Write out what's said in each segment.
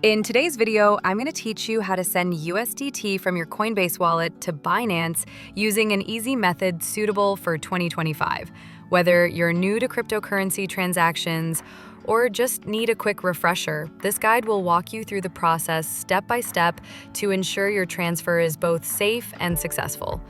In today's video, I'm going to teach you how to send USDT from your Coinbase wallet to Binance using an easy method suitable for 2025. Whether you're new to cryptocurrency transactions or just need a quick refresher, this guide will walk you through the process step by step to ensure your transfer is both safe and successful.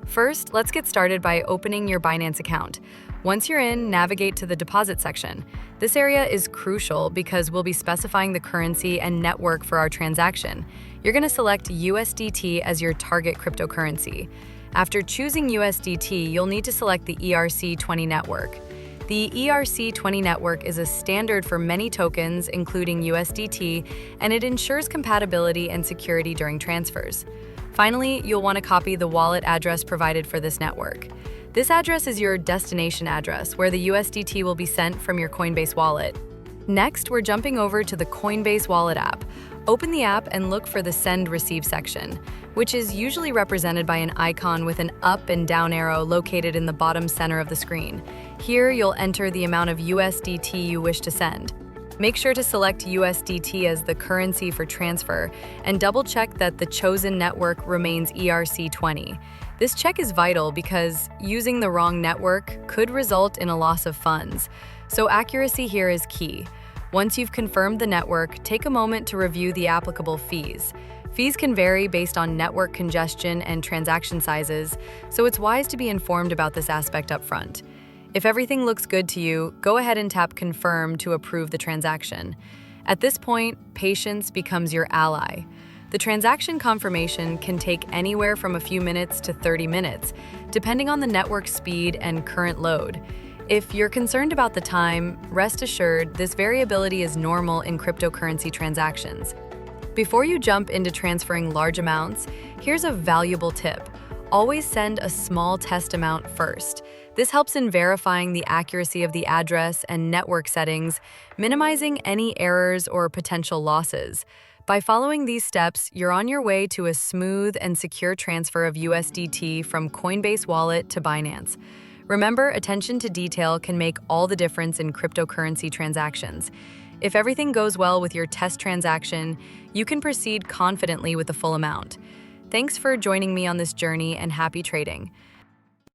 First, let's get started by opening your Binance account. Once you're in, navigate to the deposit section. This area is crucial because we'll be specifying the currency and network for our transaction. You're going to select USDT as your target cryptocurrency. After choosing USDT, you'll need to select the ERC20 network. The ERC20 network is a standard for many tokens, including USDT, and it ensures compatibility and security during transfers. Finally, you'll want to copy the wallet address provided for this network. This address is your destination address, where the USDT will be sent from your Coinbase wallet. Next, we're jumping over to the Coinbase Wallet app. Open the app and look for the Send Receive section, which is usually represented by an icon with an up and down arrow located in the bottom center of the screen. Here, you'll enter the amount of USDT you wish to send. Make sure to select USDT as the currency for transfer and double-check that the chosen network remains ERC20. This check is vital because using the wrong network could result in a loss of funds, so accuracy here is key. Once you've confirmed the network, take a moment to review the applicable fees. Fees can vary based on network congestion and transaction sizes, so it's wise to be informed about this aspect up front. If everything looks good to you, go ahead and tap Confirm to approve the transaction. At this point, patience becomes your ally. The transaction confirmation can take anywhere from a few minutes to 30 minutes, depending on the network speed and current load. If you're concerned about the time, rest assured this variability is normal in cryptocurrency transactions. Before you jump into transferring large amounts, here's a valuable tip. Always send a small test amount first. This helps in verifying the accuracy of the address and network settings, minimizing any errors or potential losses. By following these steps, you're on your way to a smooth and secure transfer of USDT from Coinbase Wallet to Binance. Remember, attention to detail can make all the difference in cryptocurrency transactions. If everything goes well with your test transaction, you can proceed confidently with the full amount. Thanks for joining me on this journey and happy trading.